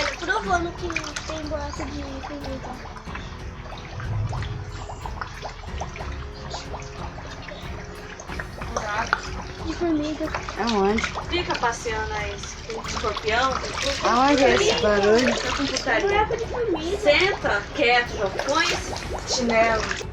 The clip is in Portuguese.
Olha, provando que tem buraco de formiga. De formiga. Aonde? Fica passeando aí com escorpião. Aonde é esse barulho? Na computaria. Buraco de formiga. Senta quieto, já põe esse chinelo